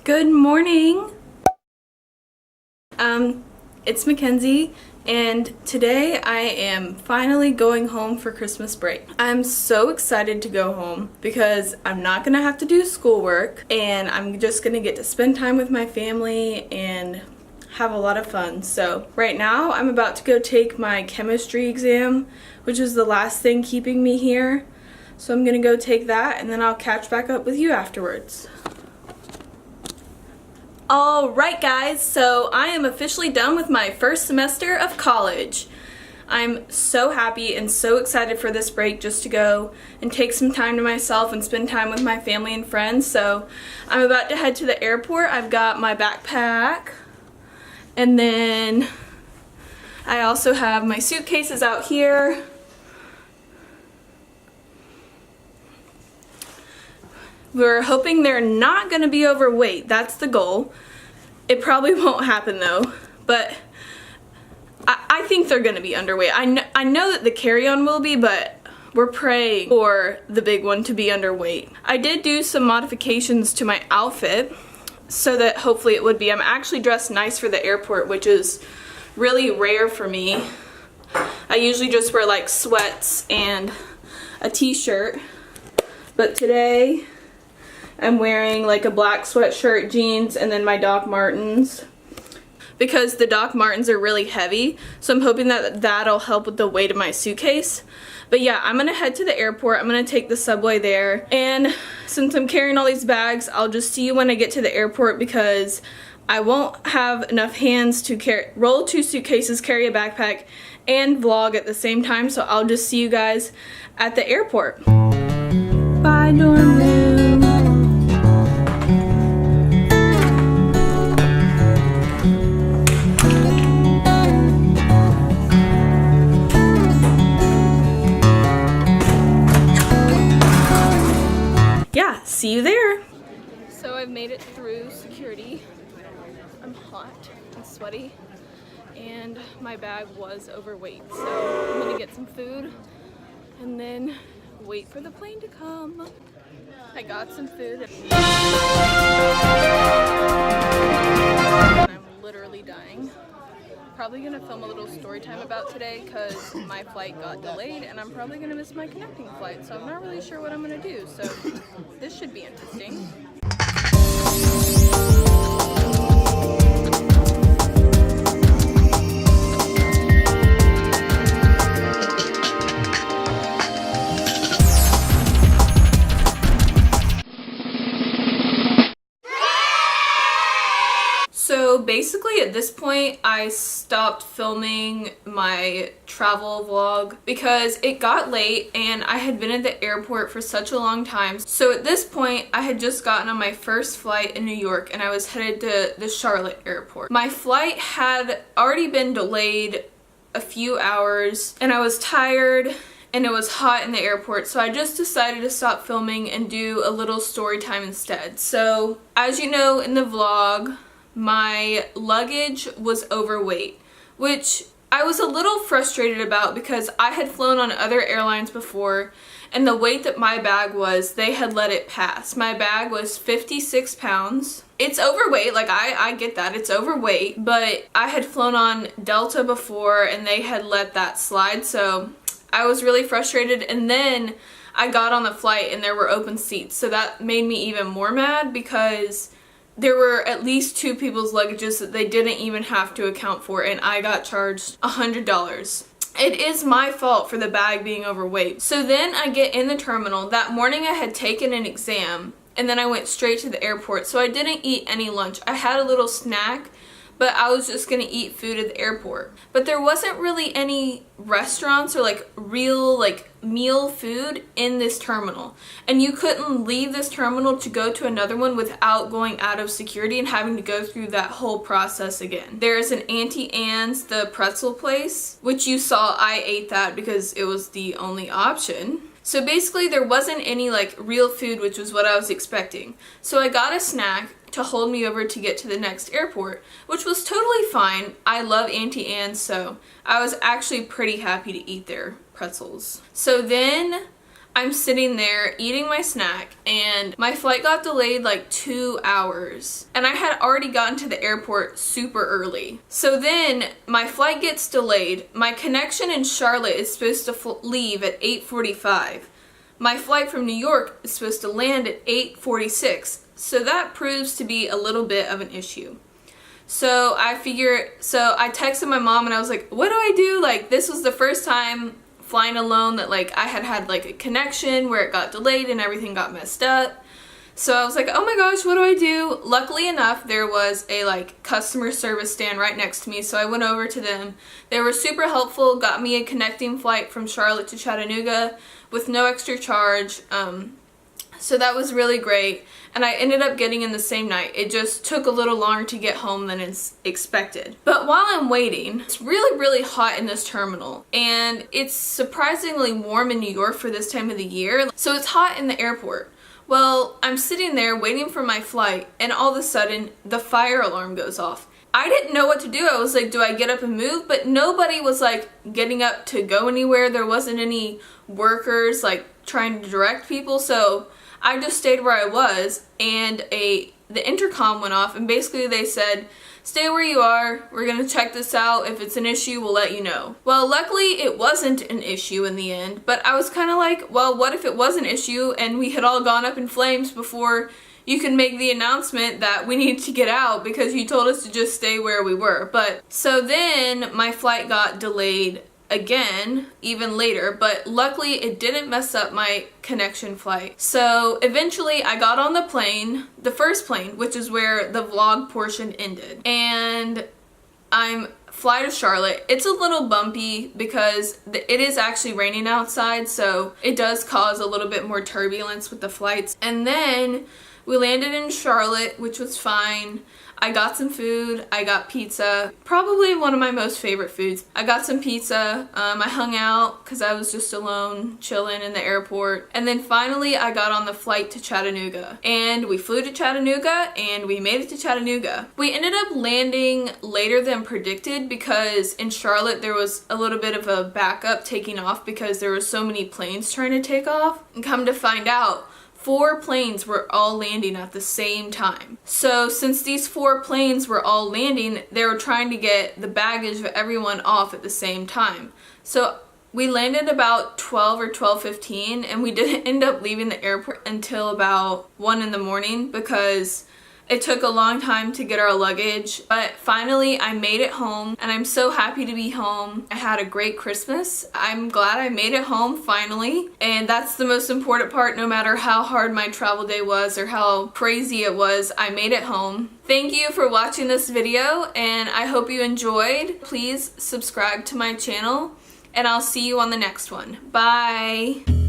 Good morning. It's Mackenzie, and today I am finally going home for Christmas break. I'm so excited to go home because I'm not gonna have to do schoolwork and I'm just gonna get to spend time with my family and have a lot of fun. So right now I'm about to go take my chemistry exam, which is the last thing keeping me here. So I'm gonna go take that and then I'll catch back up with you afterwards. Alright guys, so I am officially done with my first semester of college. I'm so happy and so excited for this break just to go and take some time to myself and spend time with my family and friends. So I'm about to head to the airport. I've got my backpack and then I also have my suitcases out here. We're hoping they're not going to be overweight. That's the goal. It probably won't happen though, but I think they're going to be underweight. I know that the carry-on will be, but we're praying for the big one to be underweight. I did do some modifications to my outfit so that hopefully it would be. I'm actually dressed nice for the airport, which is really rare for me. I usually just wear like sweats and a t-shirt, but today I'm wearing like a black sweatshirt, jeans, and then my Doc Martens because the Doc Martens are really heavy, so I'm hoping that that'll help with the weight of my suitcase. But yeah, I'm gonna head to the airport. I'm gonna take the subway there, and since I'm carrying all these bags, I'll just see you when I get to the airport because I won't have enough hands to roll 2 suitcases, carry a backpack, and vlog at the same time, so I'll just see you guys at the airport. Bye, dorm room. Yeah, see you there. So I've made it through security. I'm hot and sweaty and my bag was overweight. So I'm gonna get some food and then wait for the plane to come. I got some food. I'm literally dying. Probably gonna film a little story time about today because my flight got delayed and I'm probably gonna miss my connecting flight, so I'm not really sure what I'm gonna do, so this should be interesting. So basically at this point I stopped filming my travel vlog because it got late and I had been at the airport for such a long time. So at this point I had just gotten on my first flight in New York and I was headed to the Charlotte airport. My flight had already been delayed a few hours and I was tired and it was hot in the airport, so I just decided to stop filming and do a little story time instead. So as you know in the vlog, my luggage was overweight, which I was a little frustrated about because I had flown on other airlines before and the weight that my bag was, they had let it pass. My bag was 56 pounds. It's overweight, like I get that, it's overweight, but I had flown on Delta before and they had let that slide, so I was really frustrated. And then I got on the flight and there were open seats, so that made me even more mad because there were at least 2 people's luggages that they didn't even have to account for and I got charged $100. It is my fault for the bag being overweight. So then I get in the terminal. That morning I had taken an exam and then I went straight to the airport, so I didn't eat any lunch. I had a little snack, but I was just gonna eat food at the airport. But there wasn't really any restaurants or like real like meal food in this terminal. And you couldn't leave this terminal to go to another one without going out of security and having to go through that whole process again. There's an Auntie Anne's, the pretzel place, which you saw. I ate that because it was the only option. So basically there wasn't any like real food, which was what I was expecting. So I got a snack to hold me over to get to the next airport, which was totally fine. I love Auntie Anne's, so I was actually pretty happy to eat their pretzels. So then I'm sitting there eating my snack and my flight got delayed like 2 hours. And I had already gotten to the airport super early. So then my flight gets delayed. My connection in Charlotte is supposed to leave at 8:45. My flight from New York is supposed to land at 8:46. So that proves to be a little bit of an issue. So I texted my mom and I was like, what do I do? Like, this was the first time flying alone that like I had like a connection where it got delayed and everything got messed up. So I was like, oh my gosh, what do I do? Luckily enough, there was a like customer service stand right next to me, so I went over to them. They were super helpful, got me a connecting flight from Charlotte to Chattanooga with no extra charge. So that was really great, and I ended up getting in the same night. It just took a little longer to get home than expected. But while I'm waiting, it's really hot in this terminal, and it's surprisingly warm in New York for this time of the year, so it's hot in the airport. Well, I'm sitting there waiting for my flight, and all of a sudden, the fire alarm goes off. I didn't know what to do. I was like, do I get up and move? But nobody was like getting up to go anywhere. There wasn't any workers like trying to direct people, so I just stayed where I was, and the intercom went off, and basically they said, stay where you are, we're gonna check this out, if it's an issue we'll let you know. Well, luckily it wasn't an issue in the end, but I was kind of like, well, what if it was an issue and we had all gone up in flames before you can make the announcement that we need to get out because you told us to just stay where we were. But so then my flight got delayed again, even later, but luckily it didn't mess up my connection flight. So eventually I got on the plane, the first plane, which is where the vlog portion ended, and I'm fly to Charlotte. It's a little bumpy because it is actually raining outside, so it does cause a little bit more turbulence with the flights. And then we landed in Charlotte, which was fine. I got some food. I got pizza, probably one of my most favorite foods. I got some pizza. I hung out because I was just alone chilling in the airport. And then finally I got on the flight to Chattanooga. And we flew to Chattanooga and we made it to Chattanooga. We ended up landing later than predicted because in Charlotte there was a little bit of a backup taking off because there were so many planes trying to take off. And come to find out, 4 planes were all landing at the same time. So since these 4 planes were all landing, they were trying to get the baggage of everyone off at the same time. So we landed about 12 or 12:15, and we didn't end up leaving the airport until about 1 in the morning because it took a long time to get our luggage, but finally I made it home, and I'm so happy to be home. I had a great Christmas. I'm glad I made it home finally, and that's the most important part. No matter how hard my travel day was or how crazy it was, I made it home. Thank you for watching this video, and I hope you enjoyed. Please subscribe to my channel, and I'll see you on the next one. Bye!